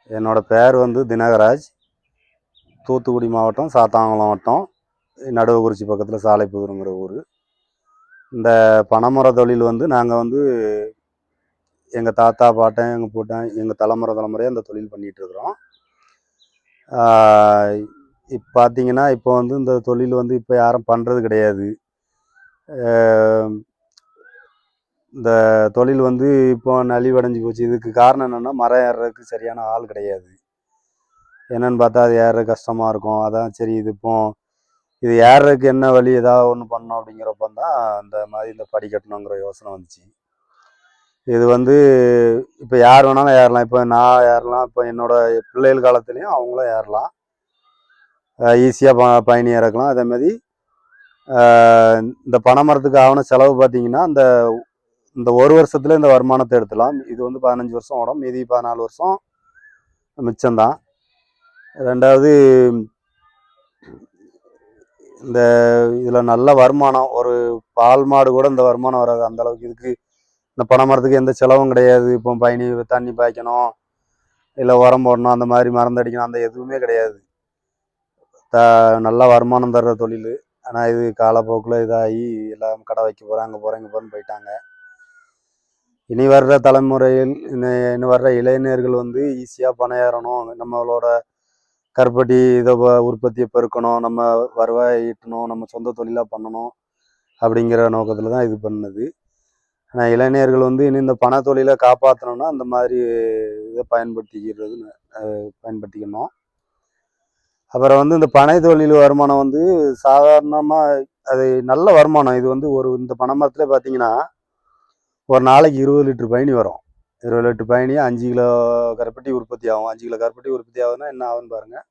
என்னோட பேர் வந்து தினகராஜ். தூத்துக்குடி மாவட்டம், சாத்தான்குளம் வட்டம், நடுவக்குறிச்சி பக்கத்தில் சாலைப்புதூருங்கிற ஊர். இந்த பனைமர தொழில் வந்து நாங்கள் வந்து எங்கள் தாத்தா பாட்டன் எங்கள் பூட்டன் எங்கள் தலைமுறையாக இந்த தொழில் பண்ணிகிட்ருக்குறோம். இப்போ பார்த்தீங்கன்னா இப்போ வந்து இந்த தொழில் வந்து இப்போ யாரும் பண்ணுறது கிடையாது. இந்த தொழில் வந்து இப்போ நலிவடைஞ்சு போச்சு. இதுக்கு காரணம் என்னென்னா, மரம் ஏறுறதுக்கு சரியான ஆள் கிடையாது. என்னென்னு பார்த்தா அது ஏற கஷ்டமாக இருக்கும். அதான் சரி இது ஏறுறதுக்கு என்ன வழி, ஏதாவது ஒன்று பண்ணோம் அப்படிங்கிறப்ப தான் இந்த படி கட்டணுங்கிற யோசனை வந்துச்சு. இது வந்து இப்போ யார் வேணாலும் ஏறலாம். இப்போ நான் ஏறலாம், இப்போ என்னோட பிள்ளைகள் காலத்துலேயும் அவங்களும் ஏறலாம். ஈஸியாக பயணி இறக்கலாம். அதேமாதிரி இந்த பனைமரத்துக்கு ஆன செலவு பார்த்தீங்கன்னா, இந்த ஒரு வருஷத்துல இந்த வருமானத்தை எடுத்துலாம். இது வந்து 15 வருஷம் ஓடும், மீதி 14 வருஷம் மிச்சம்தான். ரெண்டாவது, இதில் நல்ல வருமானம். ஒரு பால் மாடு கூட இந்த வருமானம் வராது அந்த அளவுக்கு. இதுக்கு இந்த பனைமரத்துக்கு எந்த செலவும் கிடையாது. இப்போ பயணி தண்ணி பாய்க்கணும், இல்லை உரம் போடணும், அந்த மாதிரி மருந்து அடிக்கணும், அந்த எதுவுமே கிடையாது. நல்ல வருமானம் தர்ற தொழில். ஆனால் இது காலப்போக்கில் இதாகி எல்லாம் கடை வைக்க போகிறேன், அங்கே போகிறேன், இங்கே போகிறேன்னு போயிட்டாங்க. இனி வர்ற தலைமுறையில் இனி வர்ற இளைஞர்கள் வந்து ஈஸியாக பணம் ஏறணும், நம்மளோட கருப்பட்டி இதை உற்பத்தியை பெருக்கணும், நம்ம வருவாய் ஈட்டணும், நம்ம சொந்த தொழிலாக பண்ணணும் அப்படிங்கிற நோக்கத்தில் தான் இது பண்ணது. ஆனால் இளைஞர்கள் வந்து இனி இந்த பண தொழிலை காப்பாற்றணும்னா அந்த மாதிரி இதை பயன்படுத்திக்கணும். அப்புறம் வந்து இந்த பனை தொழில் வருமானம் வந்து சாதாரணமாக அது நல்ல வருமானம். இது வந்து இந்த பனை மரத்தில் பார்த்தீங்கன்னா ஒரு நாளைக்கு 20 லிட்டர் பயணி வரும். 20 லிட்டர் பயணி 5 கிலோ கருப்பட்டி உற்பத்தி ஆகும். 5 கிலோ கருப்பட்டி உற்பத்தி ஆகுதுன்னா என்ன ஆகுன்னு பாருங்கள்.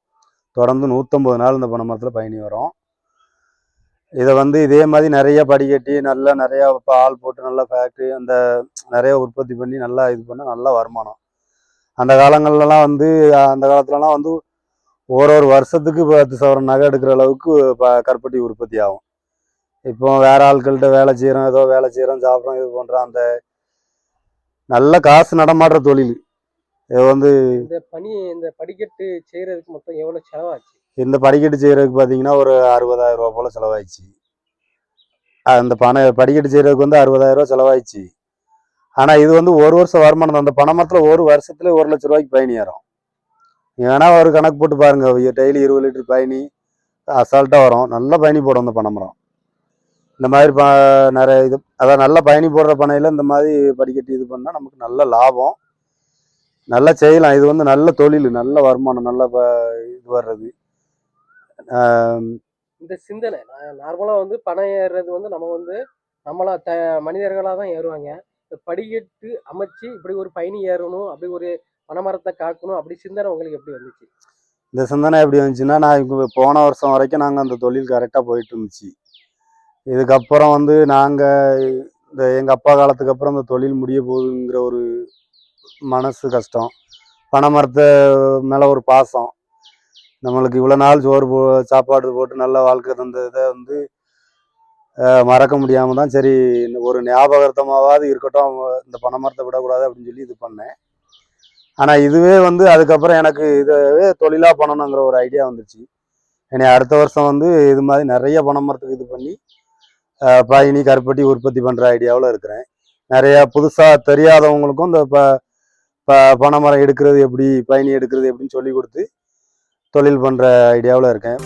தொடர்ந்து 150 நாள் இந்த பனை மரத்தில் பயணி வரும். இதை வந்து இதே மாதிரி நிறைய படிக்கட்டி நிறையா ஆள் போட்டு நல்லா ஃபேக்ட்ரி நிறைய உற்பத்தி பண்ணி நல்லா இது பண்ணால் நல்ல வருமானம். அந்த காலத்துலலாம் வந்து ஒரு வருஷத்துக்கு 10,000 நகை எடுக்கிற அளவுக்கு கருப்பட்டி உற்பத்தி ஆகும். இப்போ வேற ஆட்கள்கிட்ட வேலை செய்கிறோம், ஏதோ வேலை செய்கிறோம், சாப்பிட்றோம், இது பண்ணுறோம். நல்ல காசு நடமாடுற தொழில். இது வந்து இந்த படிக்கட்டு செய்கிறதுக்கு மொத்தம் எவ்வளோ செலவாச்சு? இந்த படிக்கட்டு செய்கிறதுக்கு பார்த்தீங்கன்னா ஒரு 60,000 ரூபா போல் செலவாயிடுச்சு. அந்த படிக்கட்டு செய்கிறதுக்கு வந்து 60,000 ரூபா செலவாயிடுச்சு. ஆனால் இது வந்து ஒரு வருஷம் வருமானம். அந்த பனை மரத்தில் ஒரு வருஷத்துல 1 லட்ச ரூபாய்க்கு பயணி ஏறும். ஏன்னா ஒரு கணக்கு போட்டு பாருங்க, டெய்லி 20 லிட்டர் பயணி அசால்ட்டாக வரும். நல்ல பயணி போடும் அந்த பனை மரம். இந்த மாதிரி நிறைய அதான் நல்ல பயணி போடுற பனையில் இந்த மாதிரி படிக்கட்டி இது பண்ணால் நமக்கு நல்ல லாபம், நல்லா செய்யலாம். இது வந்து நல்ல தொழில், நல்ல வருமானம், நல்ல இது வர்றது. இந்த சிந்தனை நார்மலாக வந்து பனை ஏறுறது வந்து நம்ம வந்து நம்மளா மனிதர்களாக தான் ஏறுவாங்க. இந்த படிக்கட்டு அமைச்சு இப்படி ஒரு பயணி ஏறணும், அப்படி ஒரு பனைமரத்தை காக்கணும், அப்படி சிந்தனை உங்களுக்கு எப்படி வந்துச்சு? இந்த சிந்தனை எப்படி வந்துச்சுன்னா, நான் இப்போ போன வருஷம் வரைக்கும் நாங்கள் அந்த தொழில் கரெக்டாக போயிட்டு இருந்துச்சு. இதுக்கப்புறம் வந்து எங்கள் அப்பா காலத்துக்கு அப்புறம் இந்த தொழில் முடிய போகுதுங்கிற ஒரு மனசு கஷ்டம். பனை மரத்தை மேலே ஒரு பாசம். நம்மளுக்கு இவ்வளோ நாள் சாப்பாடு போட்டு நல்ல வாழ்க்கை தந்த இதை வந்து மறக்க முடியாமல் தான் சரி ஒரு ஞாபகார்த்தமாவது இருக்கட்டும், இந்த பனை மரத்தை விடக்கூடாது அப்படின்னு சொல்லி இது பண்ணேன். ஆனால் இதுவே வந்து அதுக்கப்புறம் எனக்கு இதவே தொழிலாக பண்ணணுங்கிற ஒரு ஐடியா வந்துச்சு. என்னை அடுத்த வருஷம் வந்து இது மாதிரி நிறைய பனை மரத்துக்கு இது பண்ணி பயணி கருப்பட்டி உற்பத்தி பண்ணுற ஐடியாவில் இருக்கிறேன். நிறையா புதுசாக தெரியாதவங்களுக்கும் இந்த பனை மரம் எடுக்கிறது எப்படி, பயணி எடுக்கிறது எப்படின்னு சொல்லி கொடுத்து தொழில் பண்ணுற ஐடியாவில் இருக்கேன்.